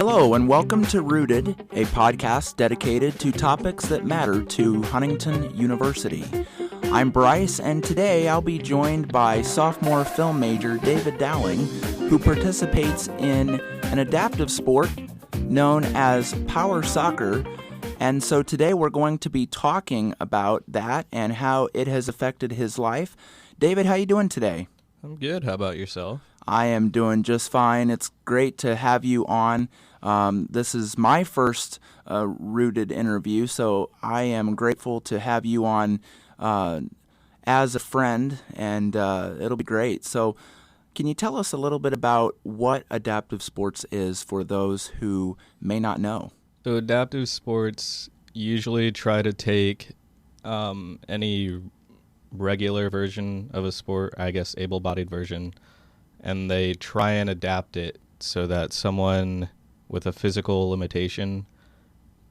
Hello and welcome to Rooted, a podcast dedicated to topics that matter to Huntington University. I'm Bryce, and today I'll be joined by sophomore film major David Dowling, who participates in an adaptive sport known as power soccer. And so today we're going to be talking about that and how it has affected his life. David, how you doing today? I'm good. How about yourself? I am doing just fine. It's great to have you on. This is my first Rooted interview, so I am grateful to have you on as a friend, and it'll be great. So can you tell us a little bit about what adaptive sports is for those who may not know? So adaptive sports usually try to take any regular version of a sport, I guess able-bodied version, and they try and adapt it so that someone with a physical limitation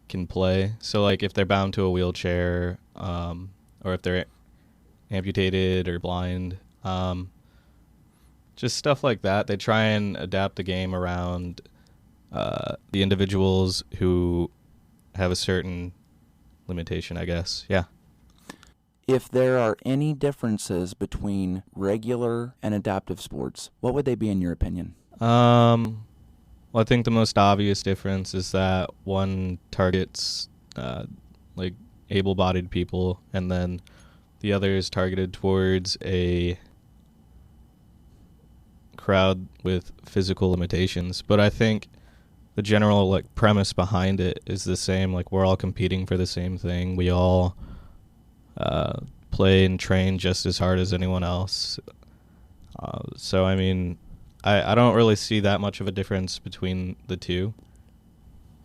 can play. So like if they're bound to a wheelchair, or if they're amputated or blind, just stuff like that. They try and adapt the game around the individuals who have a certain limitation, I guess. Yeah. If there are any differences between regular and adaptive sports, what would they be in your opinion? Well, I think the most obvious difference is that one targets like able-bodied people, and then the other is targeted towards a crowd with physical limitations. But I think the general like premise behind it is the same. Like we're all competing for the same thing. We all play and train just as hard as anyone else. So, I mean, I don't really see that much of a difference between the two.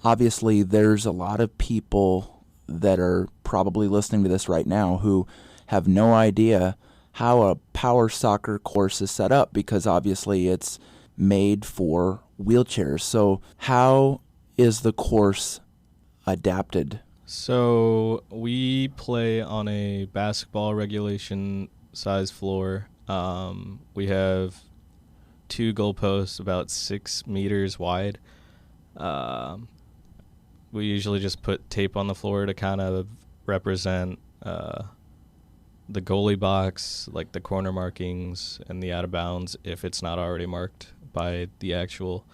Obviously, there's a lot of people that are probably listening to this right now who have no idea how a power soccer course is set up, because obviously it's made for wheelchairs. So how is the course adapted? So we play on a basketball regulation size floor. We have 2 goalposts about 6 meters wide. We usually just put tape on the floor to kind of represent the goalie box, like the corner markings and the out of bounds, if it's not already marked by the actual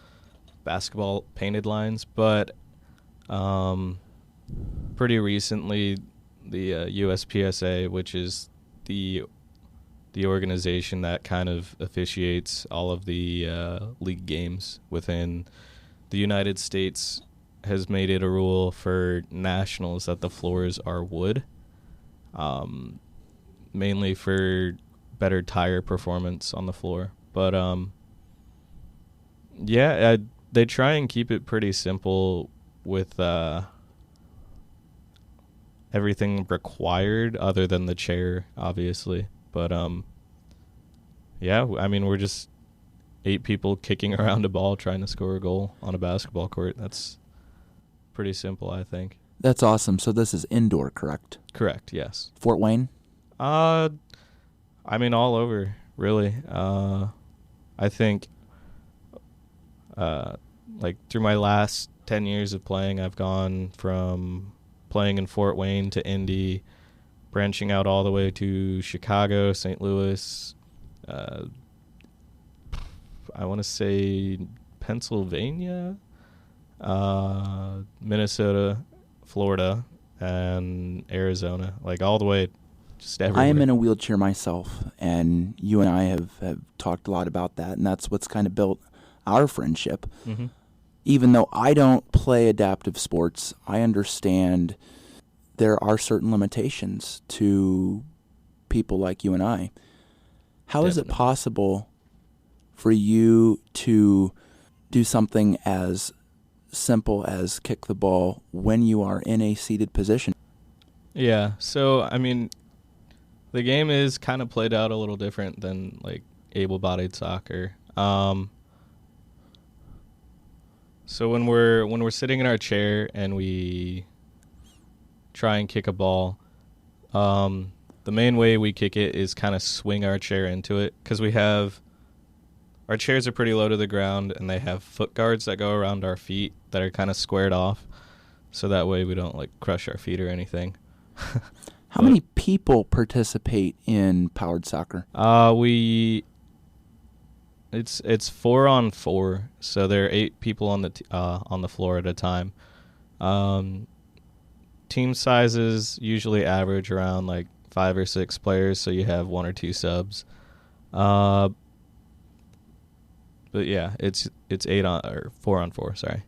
basketball painted lines. But pretty recently, the USPSA, which is the organization that kind of officiates all of the league games within the United States, has made it a rule for nationals that the floors are wood, mainly for better tire performance on the floor. But they try and keep it pretty simple with everything required other than the chair, obviously. But I mean, we're just 8 people kicking around a ball trying to score a goal on a basketball court. That's pretty simple, I think. That's awesome. So this is indoor, correct? Correct, yes. Fort Wayne? I mean, all over, really. I think like through my last 10 years of playing, I've gone from playing in Fort Wayne to Indy, branching out all the way to Chicago, St. Louis, I want to say Pennsylvania, Minnesota, Florida, and Arizona, like all the way just everywhere. I am in a wheelchair myself, and you and I have talked a lot about that, and that's what's kind of built our friendship. Mm-hmm. Even though I don't play adaptive sports, I understand there are certain limitations to people like you and I. How is it possible for you to do something as simple as kick the ball when you are in a seated position? Yeah, so, I mean, the game is kind of played out a little different than, like, able-bodied soccer. So when we're sitting in our chair and we try and kick a ball, the main way we kick it is kind of swing our chair into it, because we have our chairs are pretty low to the ground, and they have foot guards that go around our feet that are kind of squared off, so that way we don't like crush our feet or anything. How many people participate in powered soccer? It's 4-on-4, so there are 8 people on the floor at a time. Team sizes usually average around like 5 or 6 players, so you have 1 or 2 subs. But yeah, it's 4-on-4. Sorry.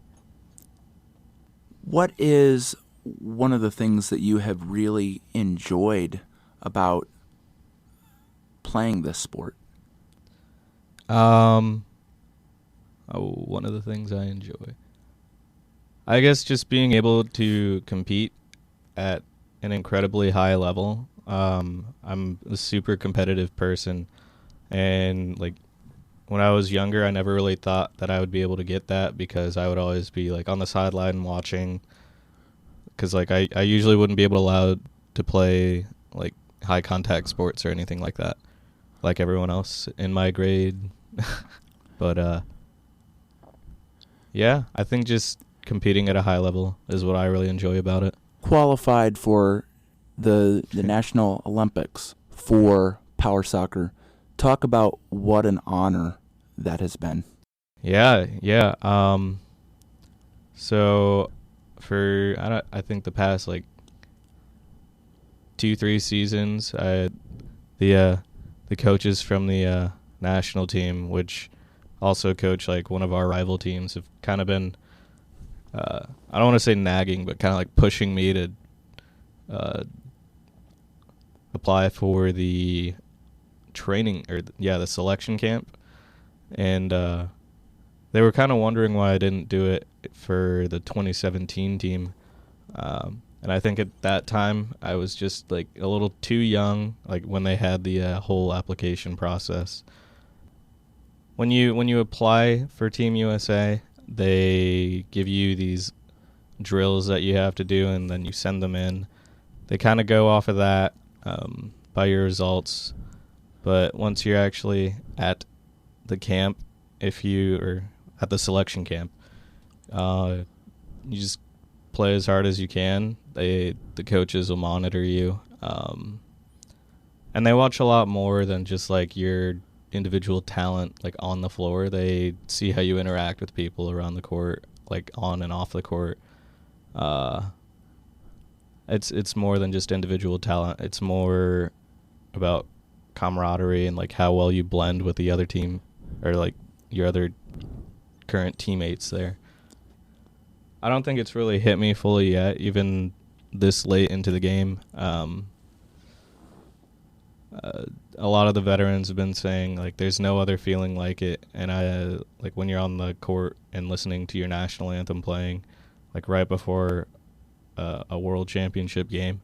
What is one of the things that you have really enjoyed about playing this sport? One of the things I enjoy, I guess, just being able to compete at an incredibly high level. I'm a super competitive person, and like when I was younger, I never really thought that I would be able to get that, because I would always be like on the sideline watching, because like I usually wouldn't be able to play like high contact sports or anything like that, like everyone else in my grade. But yeah, I think just competing at a high level is what I really enjoy about it. Qualified for the National Olympics for power soccer. Talk about what an honor that has been. Yeah. So for I think the past like 2-3 seasons, the coaches from the national team, which also coach like one of our rival teams, have kind of been I don't want to say nagging, but kind of like pushing me to apply for the training the selection camp, and they were kind of wondering why I didn't do it for the 2017 team, and I think at that time I was just like a little too young, like when they had the whole application process. When you apply for Team USA, they give you these drills that you have to do, and then you send them in. They kind of go off of that by your results. But once you're actually at the camp, or at the selection camp, you just play as hard as you can. The coaches will monitor you, and they watch a lot more than just like your individual talent, like on the floor. They see how you interact with people around the court, like on and off the court. It's more than just individual talent. It's more about camaraderie and like how well you blend with the other team, or like your other current teammates there. I don't think it's really hit me fully yet, even this late into the game. A lot of the veterans have been saying like there's no other feeling like it, and I like when you're on the court and listening to your national anthem playing, like right before a world championship game.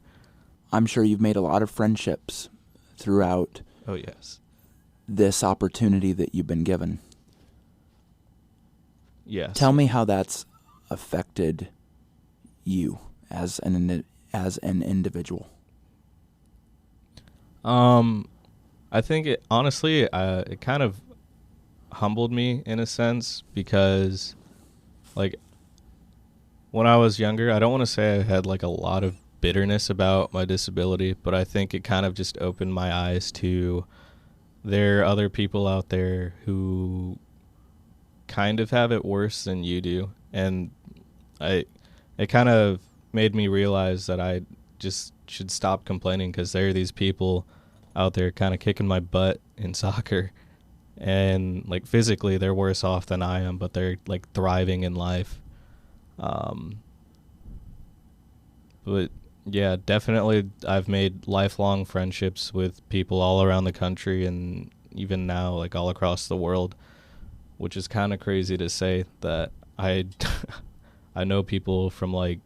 I'm sure you've made a lot of friendships throughout. Oh yes. This opportunity that you've been given. Yes. Tell me how that's affected you as an individual. I think it honestly it kind of humbled me in a sense, because like when I was younger, I don't want to say I had like a lot of bitterness about my disability, but I think it kind of just opened my eyes to there are other people out there who kind of have it worse than you do, and it kind of made me realize that I just should stop complaining, because there are these people out there kind of kicking my butt in soccer, and like physically they're worse off than I am, but they're like thriving in life. But yeah, definitely I've made lifelong friendships with people all around the country, and even now like all across the world, which is kind of crazy to say that I know people from like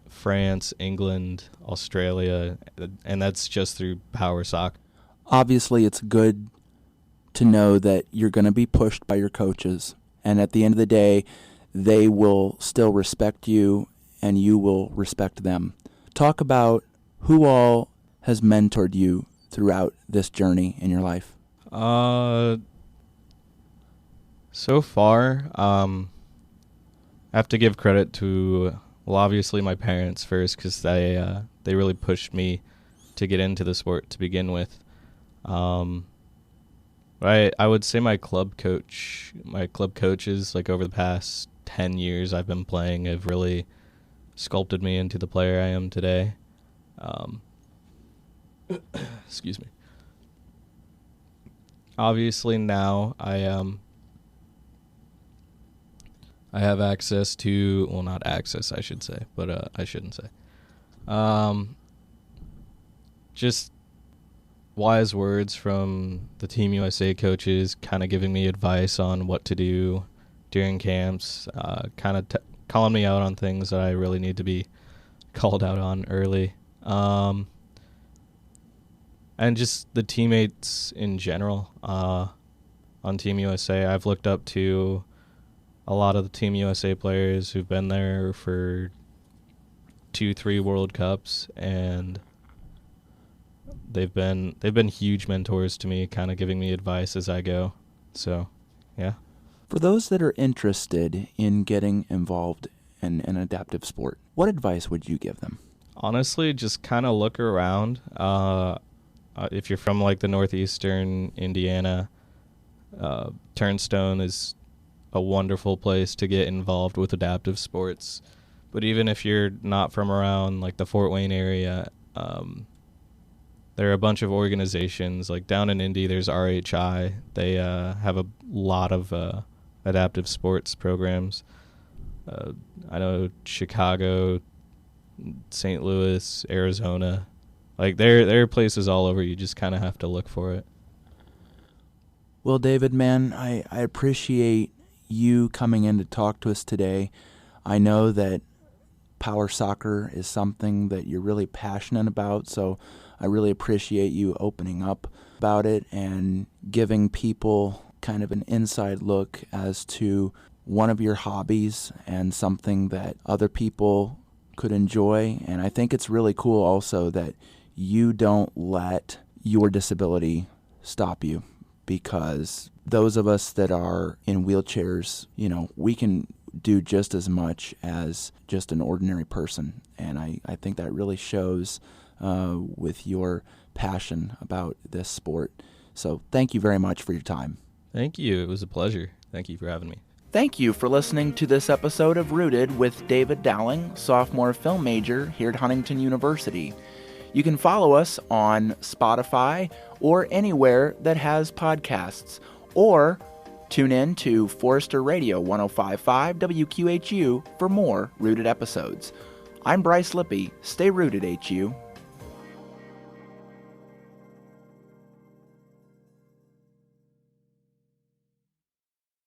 France, England, Australia, and that's just through power soccer. Obviously, it's good to know that you're going to be pushed by your coaches, and at the end of the day, they will still respect you, and you will respect them. Talk about who all has mentored you throughout this journey in your life. So far, I have to give credit to, well, obviously my parents first, because they really pushed me to get into the sport to begin with. I would say my club coaches, like over the past 10 years I've been playing, have really sculpted me into the player I am today. Excuse me. Obviously now I have access to, well, not access, I should say, but I shouldn't say. Just wise words from the Team USA coaches, kind of giving me advice on what to do during camps, kind of calling me out on things that I really need to be called out on early. And just the teammates in general on Team USA. I've looked up to a lot of the Team USA players who've been there for 2-3 World Cups, and they've been huge mentors to me, kind of giving me advice as I go. So, yeah. For those that are interested in getting involved in an adaptive sport, what advice would you give them? Honestly, just kind of look around. If you're from like the northeastern Indiana, Turnstone is a wonderful place to get involved with adaptive sports. But even if you're not from around like the Fort Wayne area, there are a bunch of organizations. Like down in Indy, there's RHI. They have a lot of adaptive sports programs. I know Chicago, St. Louis, Arizona. Like there are places all over. You just kind of have to look for it. Well, David, man, I appreciate you coming in to talk to us today. I know that power soccer is something that you're really passionate about, so I really appreciate you opening up about it and giving people kind of an inside look as to one of your hobbies and something that other people could enjoy. And I think it's really cool also that you don't let your disability stop you, because those of us that are in wheelchairs, we can do just as much as just an ordinary person. And I think that really shows with your passion about this sport. So thank you very much for your time. Thank you. It was a pleasure. Thank you for having me. Thank you for listening to this episode of Rooted with David Dowling, sophomore film major here at Huntington University. You can follow us on Spotify or anywhere that has podcasts, or tune in to Forester Radio 105.5 WQHU for more Rooted episodes. I'm Bryce Lippe. Stay rooted, HU.